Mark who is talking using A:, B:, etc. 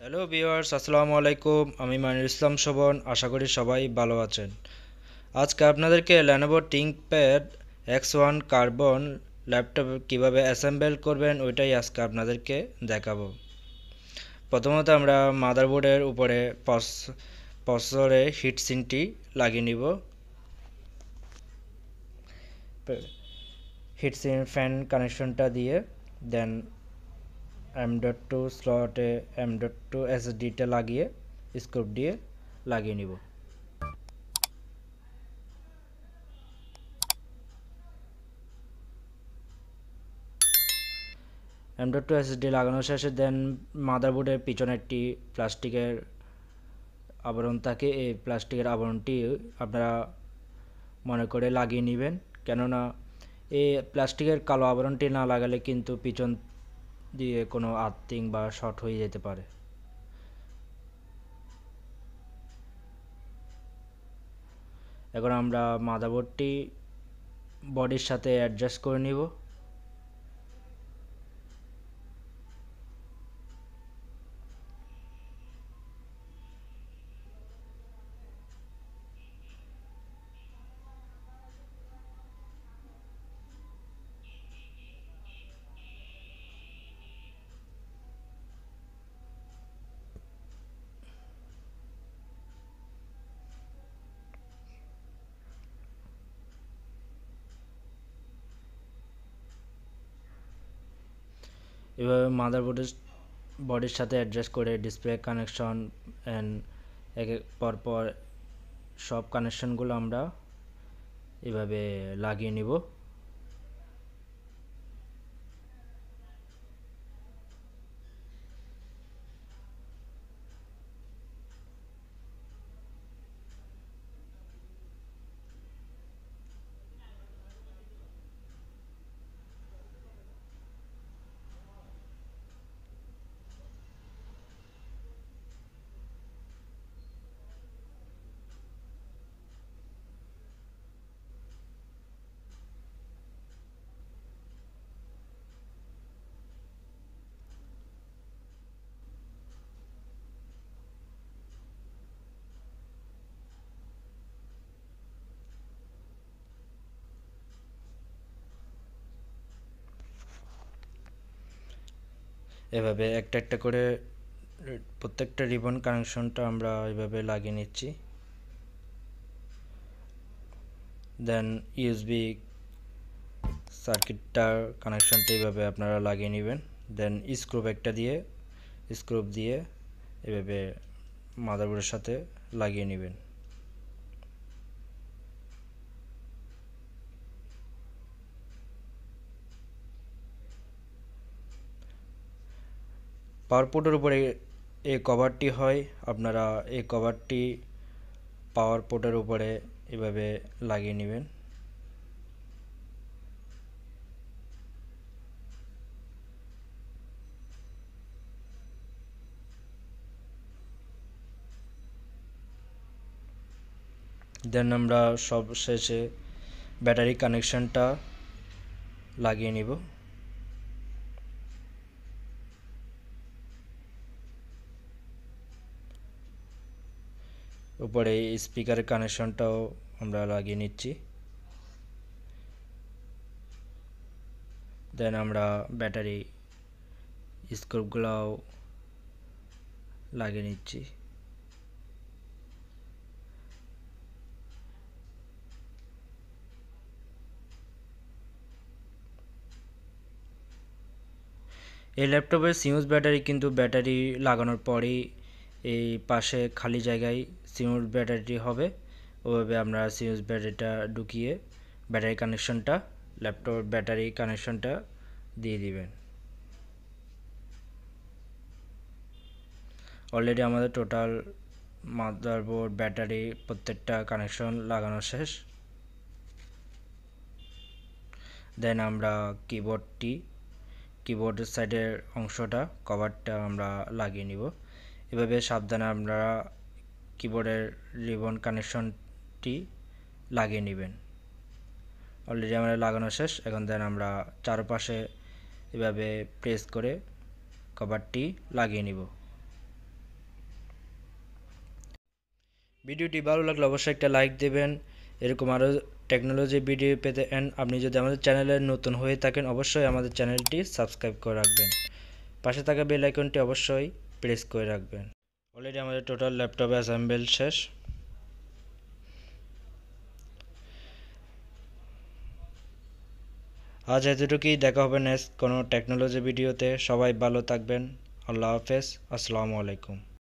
A: Hello viewers, আসসালামু আলাইকুম। আমি মানির ইসলাম শোভন। আশা করি সবাই ভালো আছেন। আজকে আপনাদেরকে Lenovo Thinkpad X1 carbon laptop কিভাবে অ্যাসেম্বল করবেন ওইটাই আজকে আপনাদেরকে দেখাবো। প্রথমত আমরা মাদারবোর্ডের উপরে প্রসেসরে হিটসিঙ্কটি লাগিয়ে নিব। হিটসিঙ্ক ফ্যান কানেকশনটা দিয়ে দেন M.2 স্লটে M.2 SSDটা লাগিয়ে স্ক্রু দিয়ে লাগিয়ে নিব। M.2 SSD লাগানো শেষে দেন মাদারবোর্ডের পিছনে একটি প্লাস্টিকের আবরণ থাকে। এই প্লাস্টিকের আবরণটি আপনারা মনে করে লাগিয়ে নেবেন, কেননা এই প্লাস্টিকের কালো আবরণটি না লাগালে কিন্তু পিছন দিয়ে কোনো আর্থিং বা শর্ট হয়ে যেতে পারে। এখন আমরা মাদারবোর্ডটি বডির সাথে অ্যাডজাস্ট করে নিব। এভাবে মাদারবোর্ডের বডির সাথে অ্যাডজাস্ট করে ডিসপ্লে কানেকশন অ্যান্ড পরপর সব কানেকশনগুলো আমরা এভাবে লাগিয়ে নিব। এভাবে একটা একটা করে প্রত্যেকটা রিবন কানেকশনটা আমরা এভাবে লাগিয়ে নিচ্ছি। দেন ইউএসবি সার্কিটটার কানেকশনটা এইভাবে আপনারা লাগিয়ে নেবেন। দেন স্ক্রুপ দিয়ে এভাবে মাদারবোর্ডের সাথে লাগিয়ে নেবেন। পাওয়ার পোর্টের উপরে এই কভারটি হয়, আপনারা এই কভারটি পাওয়ার পোর্টের উপরে এভাবে লাগিয়ে নেবেন। দেন আমরা সব শেষে ব্যাটারি কানেকশনটা লাগিয়ে নিব। উপরে স্পিকারের কানেকশনটাও আমরা লাগিয়ে নিচ্ছি। দেন আমরা ব্যাটারি স্ক্রুপগুলোও লাগিয়ে নিচ্ছি। এই ল্যাপটপের সিউজ ব্যাটারি কিন্তু ব্যাটারি লাগানোর পরেই এই পাশে খালি জায়গায় সিউজ ব্যাটারিটি হবে। ওভাবে আমরা সিউজ ব্যাটারিটা ঢুকিয়ে ল্যাপটপ ব্যাটারি কানেকশনটা দিয়ে দিবেন। অলরেডি আমাদের টোটাল মাদারবোর্ড ব্যাটারি প্রত্যেকটা কানেকশন লাগানো শেষ। দেন আমরা কিবোর্ডের সাইডের অংশটা কভারটা আমরা লাগিয়ে নিব। এভাবে সাবধানে আমরা কিবোর্ডের রিবন কানেকশনটি লাগিয়ে নেবেন। অলরেডি আমরা লাগানো শেষ। এখন দেন আমরা চারপাশে এভাবে প্রেস করে কভারটি লাগিয়ে নিব। ভিডিওটি ভালো লাগলে অবশ্যই একটা লাইক দেবেন। এরকম আরও টেকনোলজি ভিডিও পেতে আপনি যদি আমাদের চ্যানেলে নতুন হয়ে থাকেন অবশ্যই আমাদের চ্যানেলটি সাবস্ক্রাইব করে রাখবেন। পাশে থাকা বেল আইকনটি অবশ্যই প্রেস করে রাখবেন। অলরেডি আমাদের টোটাল ল্যাপটপ অ্যাসেম্বল শেষ। আজ এতটুকুই, দেখা হবে নেক্সট কোনো টেকনোলজি ভিডিওতে। সবাই ভালো থাকবেন। আল্লাহ হাফেজ। আসসালামু আলাইকুম।